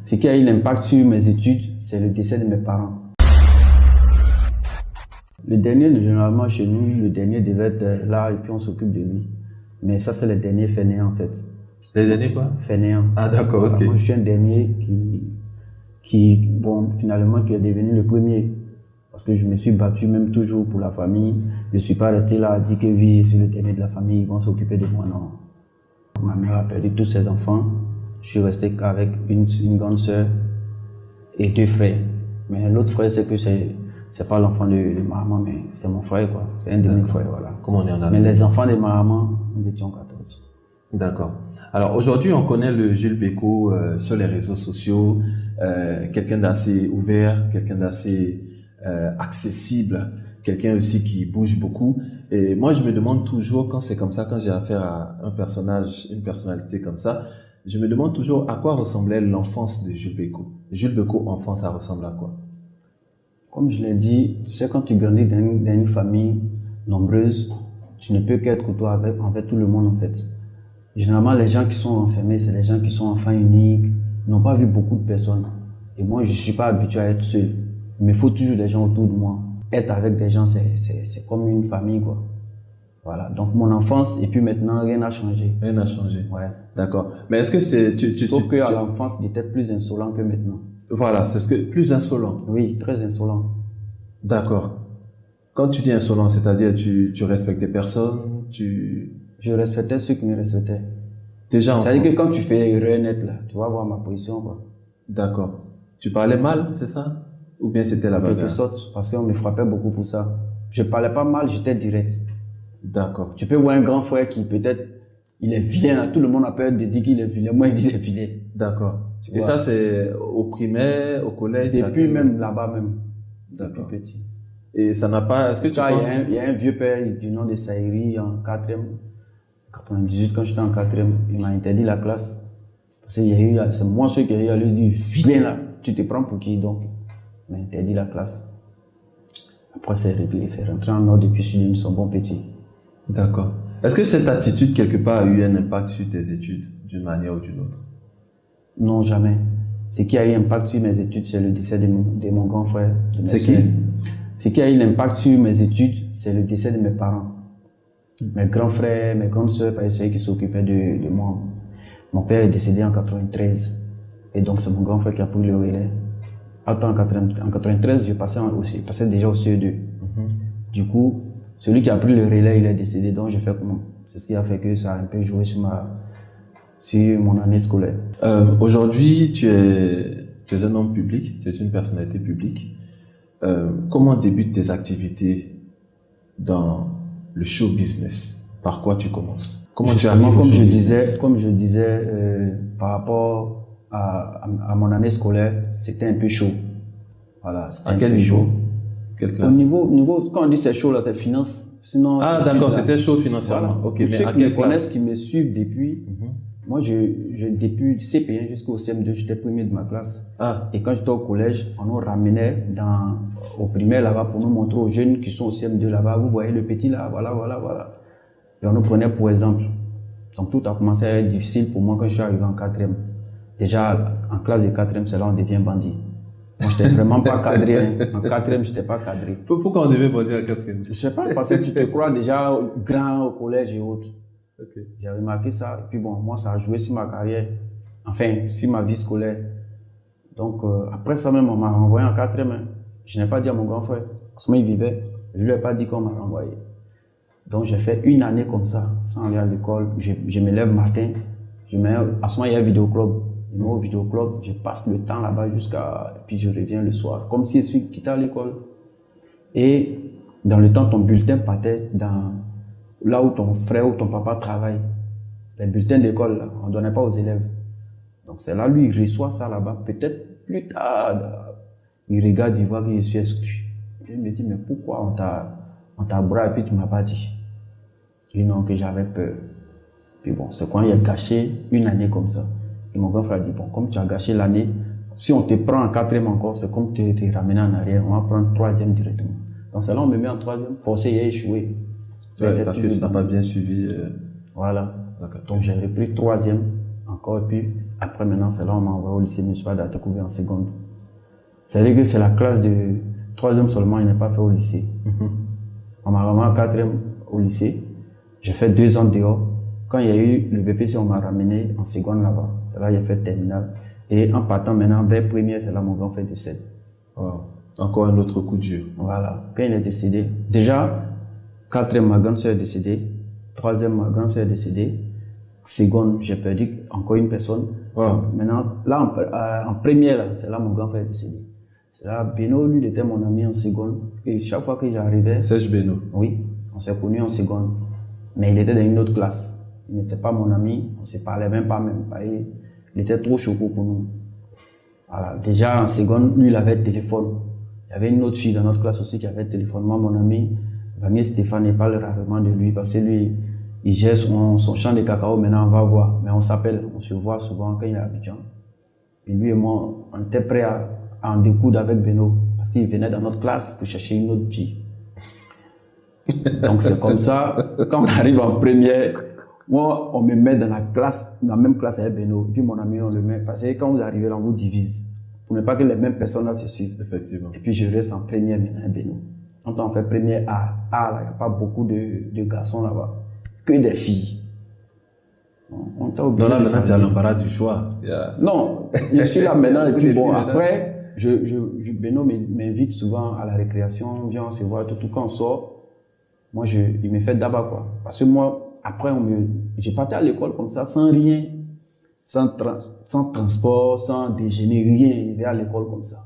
Ce qui a eu l'impact sur mes études, c'est le décès de mes parents. Le dernier, généralement chez nous, le dernier devait être là et puis on s'occupe de lui. Mais ça, c'est le dernier fainéant en fait. Les derniers quoi? Fainéant. Ah d'accord, ok. Moi, je suis un dernier qui est devenu le premier. Parce que je me suis battu même toujours pour la famille. Je ne suis pas resté là à dire que oui, je suis le dernier de la famille, ils vont s'occuper de moi, non. Ma mère a perdu tous ses enfants. Je suis resté qu'avec une grande sœur et 2 frères. Mais l'autre frère, c'est que c'est pas l'enfant de ma maman, mais c'est mon frère, quoi. C'est un de mes frères, voilà. Comme on est en Afrique. Mais les enfants de ma maman, nous étions 14. D'accord. Alors aujourd'hui, on connaît le Jules Bécaud sur les réseaux sociaux, quelqu'un d'assez ouvert, quelqu'un d'assez accessible, quelqu'un aussi qui bouge beaucoup. Et moi, je me demande toujours, quand c'est comme ça, quand j'ai affaire à un personnage, une personnalité comme ça, je me demande toujours à quoi ressemblait l'enfance de Jules Bécaud. Jules Bécaud, enfant, ça ressemble à quoi? Comme je l'ai dit, tu sais, quand tu grandis dans une famille nombreuse, tu ne peux qu'être courtois envers tout le monde, en fait. Généralement, les gens qui sont enfermés, c'est les gens qui sont enfants uniques, n'ont pas vu beaucoup de personnes. Et moi, je ne suis pas habitué à être seul. Il me faut toujours des gens autour de moi. Être avec des gens, c'est comme une famille, quoi. Voilà. Donc, mon enfance, et puis maintenant, rien n'a changé. Rien n'a changé. Ouais. D'accord. Mais est-ce que c'est... Sauf qu'à l'enfance, il était plus insolent que maintenant. Voilà, c'est ce que... Plus insolent. Oui, très insolent. D'accord. Quand tu dis insolent, c'est-à-dire tu respectais personne, Je respectais ceux qui me respectaient. Déjà enfant. C'est-à-dire que quand tu fais erreur nette, là, tu vas voir ma position, quoi. D'accord. Tu parlais mal, c'est ça? Ou bien c'était la bagarre? En quelque sorte, parce qu'on me frappait beaucoup pour ça. Je parlais pas mal, j'étais direct. D'accord. Tu peux voir un grand frère qui peut-être, il est vilain, là. Tout le monde a peur de dire qu'il est vilain. Moi, il dit qu'il est vilain. D'accord. Et ça, c'est au primaire, au collège? Depuis même là-bas même. D'accord. Depuis petit. Et ça n'a pas... Est-ce que tu penses... Il y a un vieux père du nom de Saïri en 4e, 98, quand j'étais en 4e, il m'a interdit la classe. Parce qu'il y a eu, c'est moi ceux qui a eu à lui dire, vilain là, tu te prends pour qui donc? Il m'a interdit la classe. Après, c'est réglé, c'est rentré en ordre et puis je suis devenu son bon petit. D'accord. Est-ce que cette attitude, quelque part, a eu un impact sur tes études, d'une manière ou d'une autre? Non, jamais. Ce qui a eu un impact sur mes études, c'est le décès de mon grand frère. C'est qui? Ce qui a eu l'impact sur mes études, c'est le décès de mes parents. Mes grands frères, mes grandes sœurs, c'est eux qui s'occupaient de moi. Mon père est décédé en 93. Et donc, c'est mon grand frère qui a pris le relais. Attends, en 93, je passais déjà au CE2. Du coup, celui qui a pris le relais, il est décédé. Donc, j'ai fait comment? C'est ce qui a fait que ça a un peu joué sur mon année scolaire. Aujourd'hui, tu es un homme public, tu es une personnalité publique. Comment débutent tes activités dans le show business? Par quoi tu commences? Comment tu arrives au show business? Comme je disais, par rapport à mon année scolaire, c'était un peu chaud. Voilà, à quel niveau? Quelle classe? Au niveau, quand on dit c'est chaud, là, c'est finance. Sinon, ah, d'accord, c'était chaud financièrement. Voilà. Ok, mais ceux à qui quelle me connaissent, classe? qui me suivent depuis, moi, depuis CP1 jusqu'au CM2, j'étais premier de ma classe. Ah. Et quand j'étais au collège, on nous ramenait au primaire là-bas pour nous montrer aux jeunes qui sont au CM2 là-bas. Vous voyez le petit là, voilà. Et on nous prenait pour exemple. Donc tout a commencé à être difficile pour moi quand je suis arrivé en 4e. Déjà, en classe de 4e, c'est là où on devient bandit. Moi, j'étais vraiment pas cadré. Hein. En 4e, j'étais pas cadré. Pourquoi on devait bandit en 4e? Je sais pas, parce que tu te crois déjà grand au collège et autres. Okay. J'ai remarqué ça, et puis bon, moi, ça a joué sur ma carrière, enfin, sur ma vie scolaire. Donc, après ça même, on m'a renvoyé en 4e. Hein. Je n'ai pas dit à mon grand frère, parce que moi, il vivait, je lui ai pas dit qu'on m'a renvoyé. Donc, j'ai fait une année comme ça, sans aller à l'école. Je me lève le matin, à ce moment, il y a un vidéoclub. Je me mets au vidéoclub, je passe le temps là-bas puis je reviens le soir, comme si je suis quitté à l'école. Et dans le temps, ton bulletin partait là où ton frère ou ton papa travaille. Les bulletins d'école, on ne donnait pas aux élèves. Donc c'est là, lui, il reçoit ça là-bas. Peut-être plus tard, il regarde, il voit que je suis exclu. Il me dit, mais pourquoi on t'a braqué et puis tu ne m'as pas dit? Je dis non, que j'avais peur. Puis bon, c'est quand il a gâché une année comme ça. Et mon grand frère dit, bon, comme tu as gâché l'année, si on te prend en 4e encore, c'est comme tu t'es ramené en arrière, on va prendre 3e directement. Donc c'est là, on me met en 3e, forcé et échoué. Ouais, parce que tu n'as pas bien suivi. Voilà. Donc j'ai repris 3e en encore. Et puis, après, maintenant, c'est là on m'a envoyé au lycée municipal d'Atakoubé en seconde. C'est-à-dire que c'est la classe de 3e seulement, il n'est pas fait au lycée. On m'a ramené en 4e au lycée. J'ai fait 2 ans dehors. Quand il y a eu le BPC, on m'a ramené en seconde là-bas. C'est là que j'ai fait terminale. Et en partant maintenant vers première, c'est là mon grand frère décède. Wow. Encore un autre coup de jeu. Voilà. Quand il est décédé, déjà, 4e, ma grande soeur est décédée. 3e, ma grande soeur est décédée. Seconde, j'ai perdu encore une personne. Wow. Maintenant, là, en première, là, c'est là mon grand frère est décédé. C'est là, Beno, lui, il était mon ami en seconde. Et chaque fois que j'arrivais... Serge Beno. Oui, on s'est connus en seconde. Mais il était dans une autre classe. Il n'était pas mon ami. On ne se parlait même pas. Il était trop choqué pour nous. Voilà. Déjà, en seconde, lui, il avait le téléphone. Il y avait une autre fille dans notre classe aussi qui avait le téléphone. Moi, mon ami, Vanier Stéphane, il parle rarement de lui parce que lui, il gère son champ de cacao. Maintenant, on va voir. Mais on s'appelle, on se voit souvent quand il est à Abidjan. Et lui et moi, on était prêts à en découdre avec Beno parce qu'il venait dans notre classe pour chercher une autre fille. Donc c'est comme ça, quand on arrive en première, moi on me met dans la même classe avec Beno, puis mon ami on le met, parce que quand vous arrivez là on vous divise, pour ne pas que les mêmes personnes là se suivent. Effectivement. Et puis je reste en première maintenant avec Beno. Quand on fait première A, là, il n'y a pas beaucoup de garçons là-bas, que des filles. On t'a oublié. Donc là maintenant tu as l'embarras du choix. Non, je suis là maintenant et puis bon après, Beno m'invite souvent à la récréation, viens on se voit, tout quand on sort. Moi, il me fait d'abord quoi. Parce que moi, après, j'ai parti à l'école comme ça, sans rien, sans transport, sans déjeuner, rien. Il vais à l'école comme ça.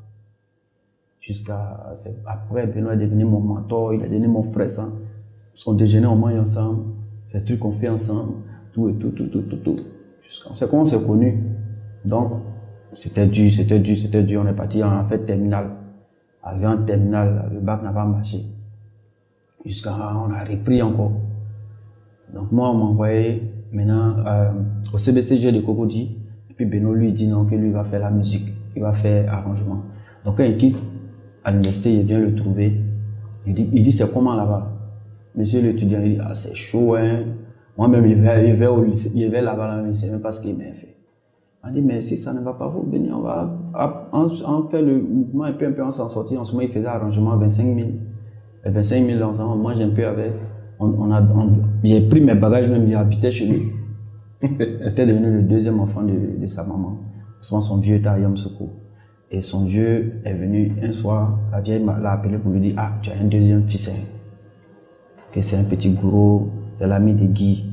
Après, Benoît est devenu mon mentor, il est devenu mon frère. Son déjeuner, on mange ensemble. C'est des trucs qu'on fait ensemble. Tout. C'est comment on s'est connus. Donc, c'était dur. On est parti en fait terminale. Arrivé en terminale, le bac n'a pas marché. Jusqu'à on a repris encore. Donc moi, on m'a envoyé maintenant au CBCG de Cocody. Et puis Beno lui dit non, que lui va faire la musique, il va faire arrangement. Donc quand il quitte à l'université, il vient le trouver. Il dit c'est comment là-bas? Monsieur l'étudiant, il dit ah c'est chaud hein. Moi-même, il vais au lycée, il vais là-bas, il ne sait même pas ce qu'il m'a fait. On dit mais si ça ne va pas vous venir, on va faire le mouvement et puis un peu on s'en sortir. En ce moment, il faisait arrangement 25 000. Les 25 000 ensemble, moi j'ai un peu avec. J'ai pris mes bagages, même il habitait chez lui. J'étais devenu le 2e enfant de sa maman. Son vieux était à Yamsoukou. Et son vieux est venu un soir, la vieille l'a appelé pour lui dire ah, tu as un 2e fils. Hein. Que c'est un petit gourou, c'est l'ami de Guy.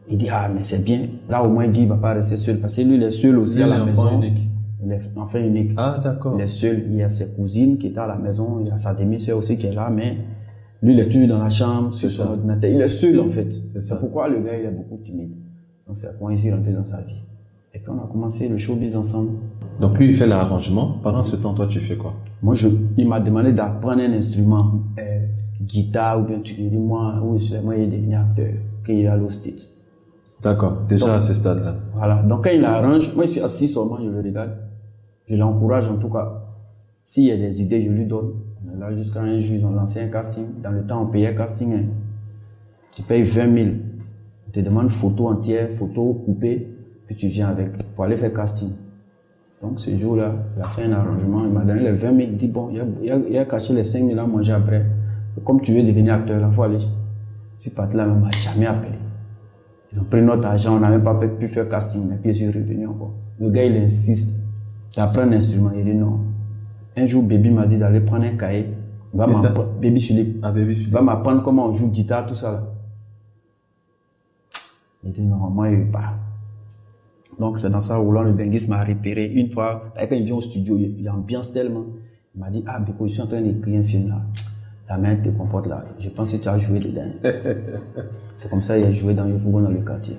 Il dit ah, mais c'est bien. Là au moins Guy ne va pas rester seul parce que lui il est seul aussi à la maison. Unique. Il est enfant unique. Ah, d'accord. Il est seul. Il y a ses cousines qui étaient à la maison. Il y a sa demi-sœur aussi qui est là, mais lui, il est toujours dans la chambre, sur son ordinateur. Il est seul, en fait. C'est pourquoi le gars, il est beaucoup timide. Donc, c'est comment il s'est rentré dans sa vie. Et puis, on a commencé le showbiz ensemble. Donc, lui, il fait l'arrangement. Pendant ce temps, toi, tu fais quoi? Moi, il m'a demandé d'apprendre un instrument, guitare, ou bien tu dis, moi, il est devenu acteur, qu'il est allé au States. D'accord. Déjà donc, à ce stade-là. Voilà. Donc, quand il arrange, moi, je suis assis seulement, je le regarde. Je l'encourage en tout cas. S'il y a des idées, je lui donne. On est là jusqu'à un jour, ils ont lancé un casting. Dans le temps, on payait casting. Hein. Tu payes 20 000. On te demande photo entière, photo coupée, puis tu viens avec pour aller faire casting. Donc ce jour-là, il a fait un arrangement. Il m'a donné les 20 000. Il dit bon, il a caché les 5 000 à manger après. Et comme tu veux devenir acteur, il faut aller. Ce parti-là ne m'a jamais appelé. Ils ont pris notre argent, on n'a même pas pu faire casting. Et puis je suis revenu encore. Le gars, il insiste. Tu apprends un instrument. Il dit non. Un jour, Baby m'a dit d'aller prendre un cahier. Baby Philippe. Ah, Baby Philippe. Il va m'apprendre comment on joue guitare, tout ça. Là. Il dit non, moi, il ne veut pas. Donc, c'est dans ça où le Benguis m'a repéré. Une fois, quand il vient au studio, il ambiance tellement. Il m'a dit ah, Beko, je suis en train d'écrire un film là. Ta main te comporte là. Je pense que tu as joué dedans. C'est comme ça qu'il a joué dans Yopougon dans le quartier.